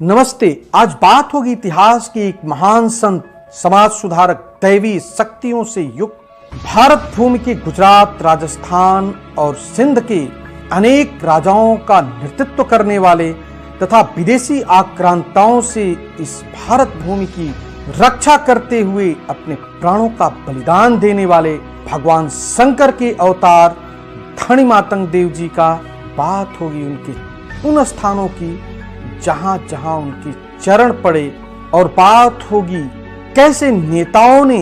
नमस्ते। आज बात होगी इतिहास की एक महान संत, समाज सुधारक, दैवी शक्तियों से युक्त भारत भूमि के गुजरात, राजस्थान और सिंध के अनेक राजाओं का नेतृत्व करने वाले तथा विदेशी आक्रांताओं से इस भारत भूमि की रक्षा करते हुए अपने प्राणों का बलिदान देने वाले भगवान शंकर के अवतार धनी मातंग देव जी का। बात होगी उनके उन स्थानों की जहां जहां उनके चरण पड़े और बात होगी कैसे नेताओं ने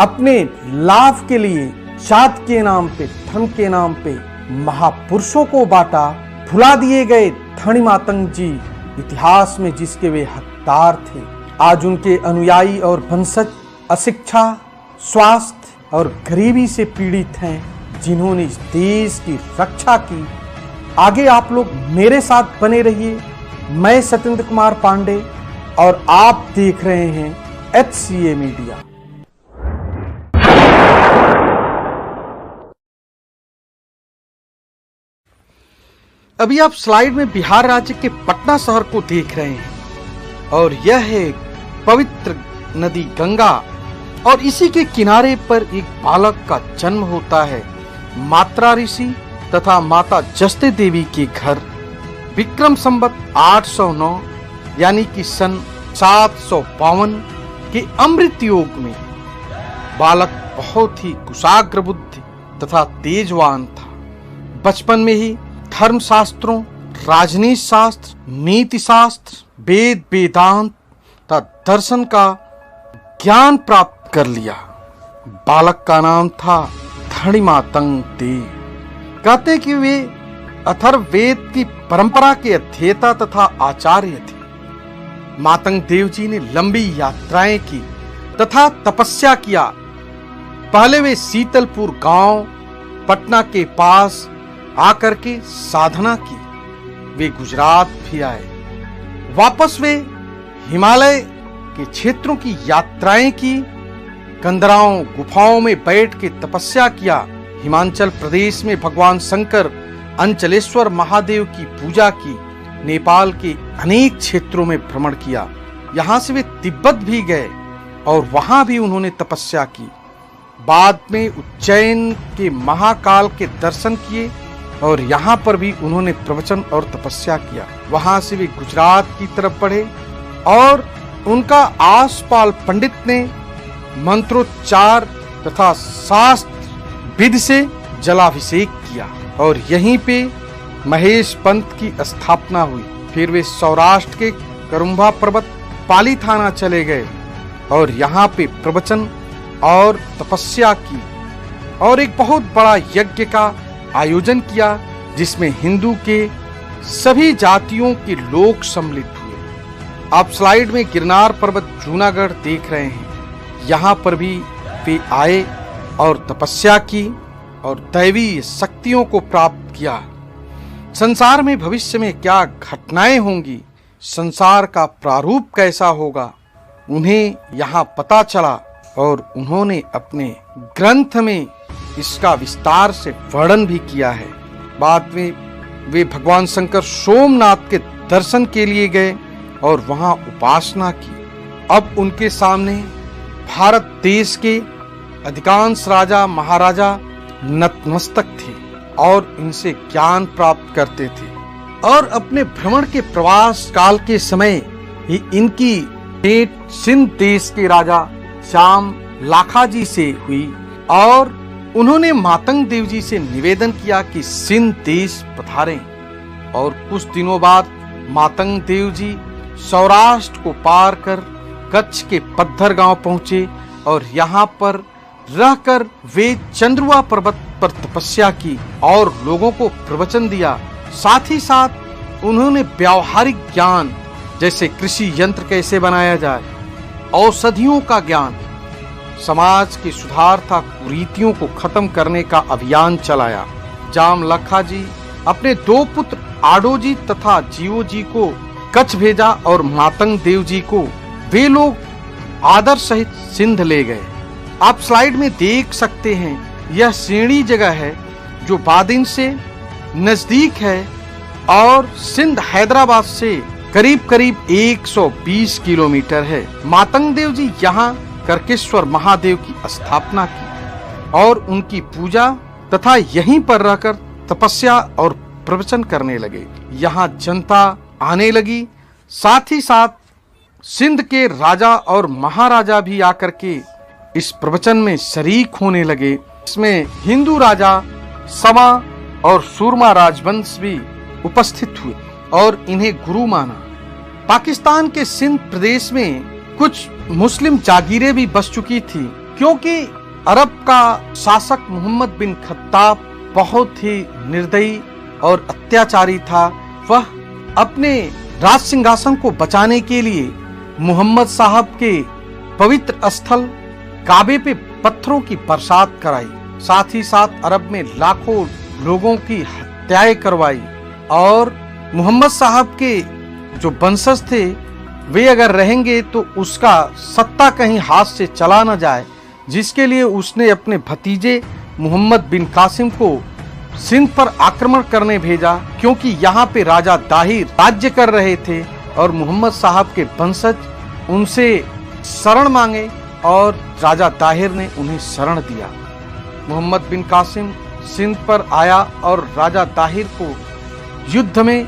अपने लाभ के लिए जात के नाम पे, धन के नाम पे महापुरुषों को बांटा। भुला दिए गए धनी मातंग जी इतिहास में जिसके वे हकदार थे। आज उनके अनुयायी और वंशज अशिक्षा, स्वास्थ्य और गरीबी से पीड़ित हैं, जिन्होंने इस देश की रक्षा की। आगे आप लोग मेरे साथ बने रहिए। मैं सत्येंद्र कुमार पांडे और आप देख रहे हैं HCA मीडिया। अभी आप स्लाइड में बिहार राज्य के पटना शहर को देख रहे हैं और यह है पवित्र नदी गंगा और इसी के किनारे पर एक बालक का जन्म होता है मात्रा ऋषि तथा माता जस्ते देवी के घर। विक्रम संवत 809 यानी कि सन 752 के अमृत योग में बालक बहुत ही कुशाग्र बुद्धि तथा तेजवान था। बचपन में ही धर्म शास्त्रों, राजनीति शास्त्र, नीति शास्त्र, वेद वेदांत तथा दर्शन का ज्ञान प्राप्त कर लिया। बालक का नाम था धनी मातंग देव। कहते कि वे अथर्ववेद की परंपरा के अध्येता तथा आचार्य थे। मातंग देव जी ने लंबी यात्राएं की तथा तपस्या किया। पहले वे शीतलपुर गांव पटना के पास आकर के साधना की। वे गुजरात भी आए। वापस वे हिमालय के क्षेत्रों की यात्राएं की। कंदराओं गुफाओं में बैठ के तपस्या किया। हिमाचल प्रदेश में भगवान शंकर अंचलेश्वर महादेव की पूजा की। नेपाल के अनेक क्षेत्रों में भ्रमण किया। यहाँ से वे तिब्बत भी गए और वहां भी उन्होंने तपस्या की। बाद में उज्जैन के महाकाल के दर्शन किए और यहाँ पर भी उन्होंने प्रवचन और तपस्या किया। वहां से वे गुजरात की तरफ बढ़े और उनका आसपाल पंडित ने मंत्रोच्चार तथा शास्त्र विधि से जलाभिषेक किया और यहीं पे महेश पंथ की स्थापना हुई। फिर वे सौराष्ट्र के करुम्भा पर्वत पाली थाना चले गए और यहाँ पे प्रवचन और तपस्या की और एक बहुत बड़ा यज्ञ का आयोजन किया जिसमें हिंदू के सभी जातियों के लोग सम्मिलित हुए। आप स्लाइड में गिरनार पर्वत जूनागढ़ देख रहे हैं। यहाँ पर भी वे आए और तपस्या की और दैवी शक्तियों को प्राप्त किया। संसार में भविष्य में क्या घटनाएं होंगी, संसार का प्रारूप कैसा होगा, उन्हें यहाँ पता चला और उन्होंने अपने ग्रंथ में इसका विस्तार से वर्णन भी किया है। बाद में वे भगवान शंकर सोमनाथ के दर्शन के लिए गए और वहां उपासना की। अब उनके सामने भारत देश के अधिकांश राजा महाराजा नतमस्तक थे और इनसे ज्ञान प्राप्त करते थे और अपने भ्रमण के प्रवास काल के समय ही इनकी भेंट सिंध देश के राजा श्याम लाखाजी से हुई और उन्होंने मातंग देव जी से निवेदन किया कि सिंध देश पधारें। और कुछ दिनों बाद मातंग देव जी सौराष्ट्र को पार कर कच्छ के पद्धर गांव पहुंचे और यहाँ पर रहकर वे चंद्रुआ पर्वत पर तपस्या की और लोगों को प्रवचन दिया। साथ ही साथ उन्होंने व्यावहारिक ज्ञान जैसे कृषि यंत्र कैसे बनाया जाए, औषधियों का ज्ञान, समाज के सुधार तथा कुरीतियों को खत्म करने का अभियान चलाया। जाम लखा जी अपने 2 पुत्र आडो जी तथा जीवो जी को कच्छ भेजा और मातंग देव जी को वे लोग आदर सहित सिंध ले गए। आप स्लाइड में देख सकते हैं यह सीढ़ी जगह है जो बादिन से नजदीक है और सिंध हैदराबाद से करीब करीब 120 किलोमीटर है। मातंग देव जी यहाँ करकेश्वर महादेव की स्थापना की और उनकी पूजा तथा यहीं पर रहकर तपस्या और प्रवचन करने लगे। यहाँ जनता आने लगी, साथ ही साथ सिंध के राजा और महाराजा भी आकर के इस प्रवचन में शरीक होने लगे। इसमें हिंदू राजा समा और सूरमा राजवंश भी उपस्थित हुए और इन्हें गुरु माना। पाकिस्तान के सिंध प्रदेश में कुछ मुस्लिम जागीरें भी बस चुकी थी, क्योंकि अरब का शासक मोहम्मद बिन खत्ताब बहुत ही निर्दयी और अत्याचारी था। वह अपने राज सिंहासन को बचाने के लिए मोहम्मद साहब के पवित्र स्थल काबे पे पत्थरों की बरसात कराई, साथ ही साथ अरब में लाखों लोगों की हत्याएं करवाई और मोहम्मद साहब के जो वंशज थे वे अगर रहेंगे तो उसका सत्ता कहीं हाथ से चला न जाए, जिसके लिए उसने अपने भतीजे मोहम्मद बिन कासिम को सिंध पर आक्रमण करने भेजा, क्योंकि यहाँ पे राजा दाहिर राज्य कर रहे थे और मोहम्मद साहब के वंशज उनसे शरण मांगे और राजा दाहिर ने उन्हें शरण दिया। मोहम्मद बिन कासिम सिंध पर आया और राजा दाहिर को युद्ध में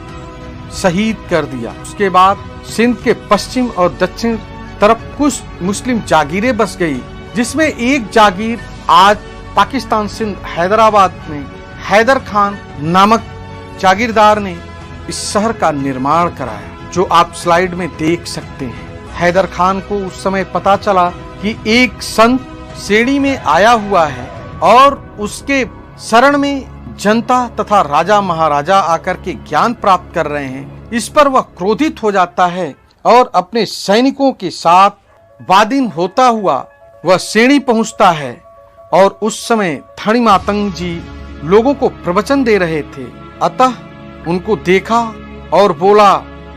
शहीद कर दिया। उसके बाद सिंध के पश्चिम और दक्षिण तरफ कुछ मुस्लिम जागीरें बस गई, जिसमें एक जागीर आज पाकिस्तान सिंध हैदराबाद में हैदर खान नामक जागीरदार ने इस शहर का निर्माण कराया, जो आप स्लाइड में देख सकते हैं। हैदर खान को उस समय पता चला कि एक संत सेड़ी में आया हुआ है और उसके शरण में जनता तथा राजा महाराजा आकर के ज्ञान प्राप्त कर रहे हैं। इस पर वह क्रोधित हो जाता है और अपने सैनिकों के साथ वादिन होता हुआ वह सेड़ी पहुंचता है और उस समय धनी मातंग जी लोगों को प्रवचन दे रहे थे। अतः उनको देखा और बोला,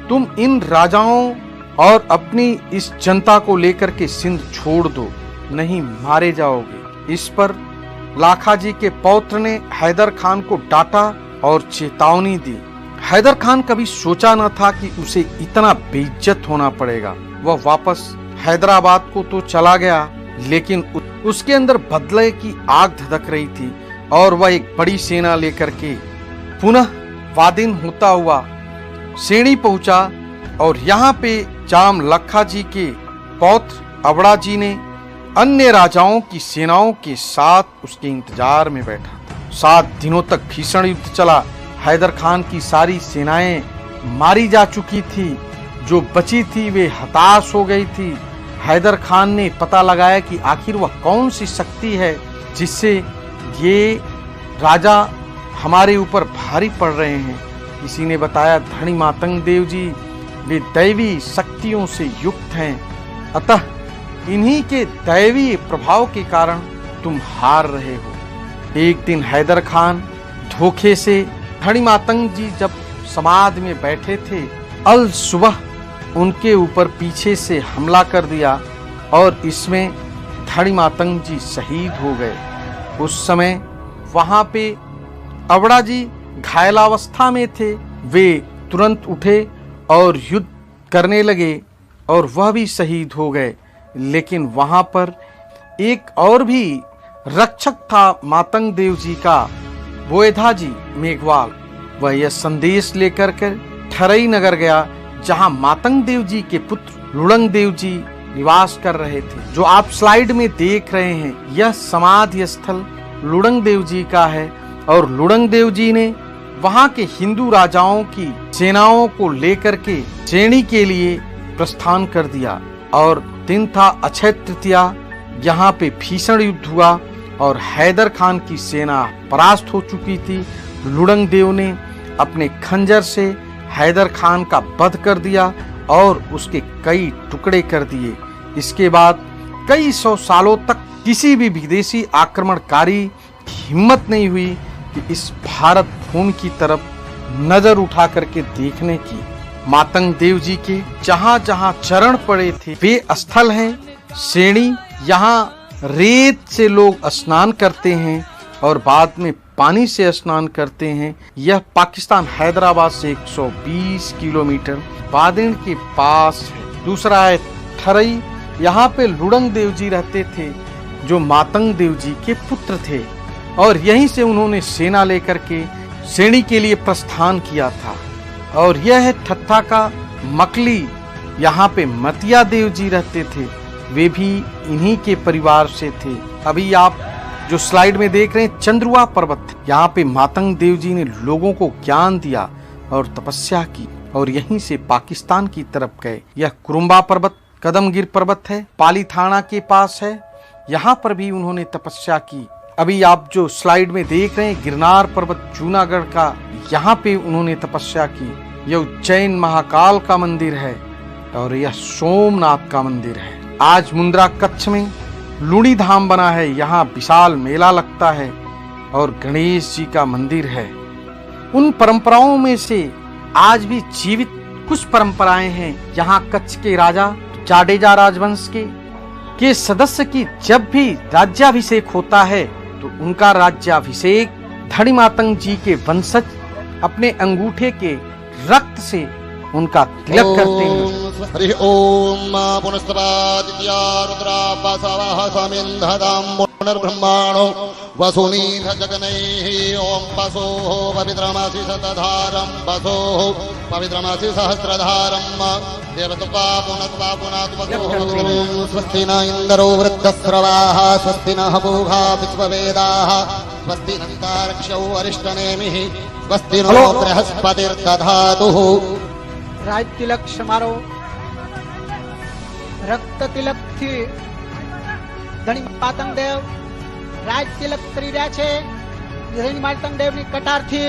तुम इन राजाओं और अपनी इस जनता को लेकर के सिंध छोड़ दो, नहीं मारे जाओगे। इस पर लाखा जी के पौत्र ने हैदर खान को डांटा और चेतावनी दी। हैदर खान कभी सोचा न था कि उसे इतना बेइज्जत होना पड़ेगा। वह वापस हैदराबाद को तो चला गया, लेकिन उसके अंदर बदले की आग धधक रही थी और वह एक बड़ी सेना लेकर के पुनः वादिन होता हुआ सेणी पहुंचा और यहाँ पे जाम लखा जी के पौत्र अबड़ा जी ने अन्य राजाओं की सेनाओं के साथ उसके इंतजार में बैठा था। 7 दिनों तक भीषण युद्ध चला। हैदर खान की सारी सेनाएं मारी जा चुकी थी, जो बची थी वे हताश हो गई थी। हैदर खान ने पता लगाया कि आखिर वह कौन सी शक्ति है जिससे ये राजा हमारे ऊपर भारी पड़ रहे हैं। किसी ने बताया, धनी मातंग देव जी वे दैवी शक्तियों से युक्त हैं, अतः इन्हीं के दैवी प्रभाव के कारण तुम हार रहे हो। एक दिन हैदर खान धोखे से धनी मातंग जी जब समाधि में बैठे थे, अल सुबह उनके ऊपर पीछे से हमला कर दिया और इसमें धनी मातंग जी शहीद हो गए। उस समय वहां पे अबड़ा जी घायलावस्था में थे। वे तुरंत उठे और युद्ध करने लगे और वह भी शहीद हो गए। लेकिन वहां पर एक और भी रक्षक था मातंग देव जी का, बोएधा जी मेघवाल। वह यह संदेश लेकर के ठरई नगर गया, जहां मातंग देव जी के पुत्र लुड़ंग देव जी निवास कर रहे थे। जो आप स्लाइड में देख रहे हैं, यह समाधि स्थल लुड़ंग देव जी का है और लुड़ंग देव जी ने वहां के हिंदू राजाओं की सेनाओं को लेकर के सेणी के लिए प्रस्थान कर दिया। और दिन था अक्षय तृतीया। यहाँ पे भीषण युद्ध हुआ और हैदर खान की सेना परास्त हो चुकी थी। लुड़ंग देव ने अपने खंजर से हैदर खान का वध कर दिया और उसके कई टुकड़े कर दिए। इसके बाद कई 100 सालों तक किसी भी विदेशी आक्रमणकारी की हिम्मत नहीं हुई कि इस भारत भूमि की तरफ नजर उठा करके देखने की। मातंग देव जी के जहां जहां चरण पड़े थे वे स्थल हैं सेणी। यहाँ रेत से लोग स्नान करते हैं और बाद में पानी से स्नान करते हैं। यह पाकिस्तान हैदराबाद से 120 किलोमीटर बादिन के पास है। दूसरा है थरई। यहाँ पे लुड़ंग देव जी रहते थे जो मातंग देव जी के पुत्र थे और यहीं से उन्होंने सेना लेकर के सेनी के लिए प्रस्थान किया था। और यह है ठट्ठा का मकली। यहाँ पे मतिया देव जी रहते थे, वे भी इन्हीं के परिवार से थे। अभी आप जो स्लाइड में देख रहे हैं चंद्रुआ पर्वत, यहाँ पे मातंग देव जी ने लोगों को ज्ञान दिया और तपस्या की और यहीं से पाकिस्तान की तरफ गए। यह कुरुम्बा पर्वत कदमगिर पर्वत है, पाली थाना के पास है, यहाँ पर भी उन्होंने तपस्या की। अभी आप जो स्लाइड में देख रहे हैं गिरनार पर्वत जूनागढ़ का, यहाँ पे उन्होंने तपस्या की। यह उज्जैन महाकाल का मंदिर है और यह सोमनाथ का मंदिर है। आज मुंद्रा कच्छ में लूणी धाम बना है, यहाँ विशाल मेला लगता है और गणेश जी का मंदिर है। उन परंपराओं में से आज भी जीवित कुछ परंपराएं हैं। यहाँ कच्छ के राजा जाडेजा राजवंश के सदस्य की जब भी राज्याभिषेक होता है तो उनका राज्याभिषेक धनी मातंग जी के वंशज अपने अंगूठे के रक्त से उनका तिलक करते हैं। हरि ओम पुनस्तवादित्या रुद्रा बसवः समिन्धदां पुनर्ब्रह्माणो वसुनीथ जगनैः ओम वसोः पवित्रमसि शतधारं वसोः पवित्रमसि सहस्रधारं देवत्वा पुनत्वा पुनत्वा स्वस्ति न इन्द्रो वृद्धस्रवाः स्वस्ति नः पूषा विश्ववेदाः स्वस्ति नन्तार्क्ष्यो अरिष्टनेमिः स्वस्ति नो बृहस्पतिर्दधातुः। રાજ તિલક સમારોહ રક્ત તિલક થી ધણી માતંગ દેવ રાજ તિલક કરી રહ્યા છે। ધણી માતંગ દેવની કટારથી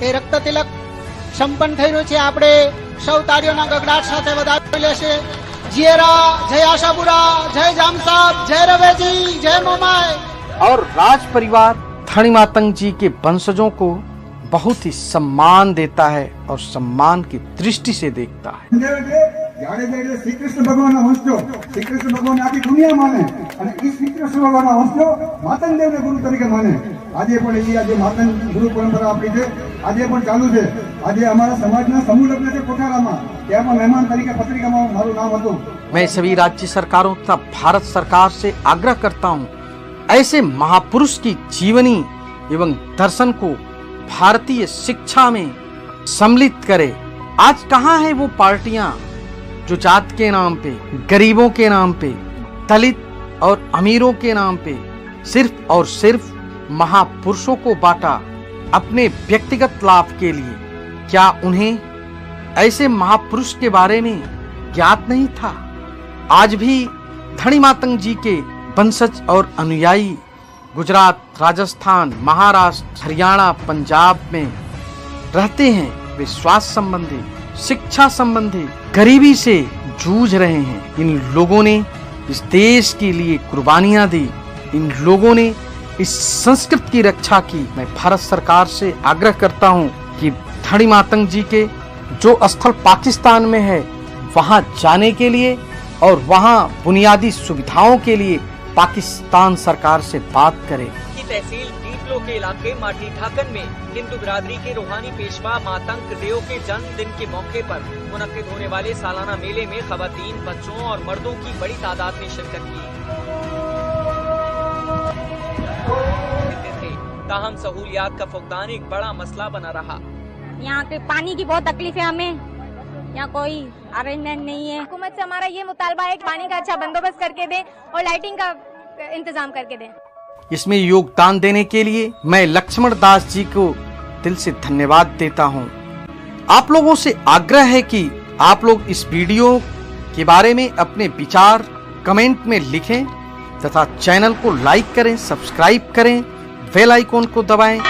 એ રક્ત તિલક સંપન્ન થઈ રહ્યું છે। આપણે સૌ તાળીઓના ગગડાટ સાથે વધાવી લેશે। જય જય આશાપુરા, જય જામસાબ, जय रवेजी, जय मोमाय। और राज परिवार धनी मातंग जी के वंशजों को बहुत ही सम्मान देता है और सम्मान की दृष्टि से देखता है। श्री कृष्ण भगवान वंशजो, श्री कृष्ण भगवान आखी दुनिया माने અને ઈ શ્રી કૃષ્ણ ભગવાન વંશજો માતંગ દેવને ગુરુ તરીકે માને। આજે પણ ઈ આજે માતંગ ગુરુ પરંપરા આપણી છે, આજે પણ ચાલુ છે। આજે અમારા સમાજના સમૂહ લગ્ન છે કોઠારામાં, ત્યાં પણ મહેમાન તરીકે પત્રિકામાં મારું નામ હતું। मैं सभी राज्य सरकारों तथा भारत सरकार से आग्रह करता हूँ ऐसे महापुरुष की जीवनी एवं दर्शन को भारतीय शिक्षा में सम्मिलित करे। आज कहाँ है वो पार्टियां जो जात के नाम पे, गरीबों के नाम पे, दलित और अमीरों के नाम पे सिर्फ और सिर्फ महापुरुषों को बांटा अपने व्यक्तिगत लाभ के लिए। क्या उन्हें ऐसे महापुरुष के बारे में ज्ञात नहीं था? आज भी धनी मातंग जी के वंशज और अनुयायी गुजरात, राजस्थान, महाराष्ट्र, हरियाणा, पंजाब में रहते हैं। वे स्वास्थ्य संबंधी, शिक्षा संबंधी गरीबी से जूझ रहे हैं। इन लोगों ने इस देश के लिए कुर्बानियां दी, इन लोगों ने इस संस्कृति की रक्षा की। मैं भारत सरकार से आग्रह करता हूं कि धनी मातंग जी के जो स्थल पाकिस्तान में है वहां जाने के लिए और वहां बुनियादी सुविधाओं के लिए पाकिस्तान सरकार से बात करे। की तहसील डीपलो के इलाके माटी ठाकन में हिंदू बिरादरी के रूहानी पेशवा मातंग देव के जन्मदिन के मौके पर मुनक्किद होने वाले सालाना मेले में खवातीन, बच्चों और मर्दों की बड़ी तादाद में शिरकत की। ताहम सहूलियात का फुकदान एक बड़ा मसला बना रहा। यहाँ के पानी की बहुत तकलीफ है हमें, यहाँ कोई अरेंजमेंट नहीं है। हुकूमत से हमारा ये मुतालबा है कि पानी का अच्छा बंदोबस्त करके दें और लाइटिंग का इंतजाम करके दें। इसमें योगदान देने के लिए मैं लक्ष्मण दास जी को दिल से धन्यवाद देता हूँ। आप लोगों से आग्रह है कि आप लोग इस वीडियो के बारे में अपने विचार कमेंट में लिखें तथा चैनल को लाइक करें, सब्सक्राइब करें, बेल आइकॉन को दबाएं।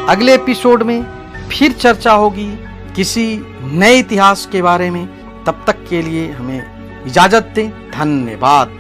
अगले एपिसोड में फिर चर्चा होगी किसी नए इतिहास के बारे में। तब तक के लिए हमें इजाजत दें। धन्यवाद।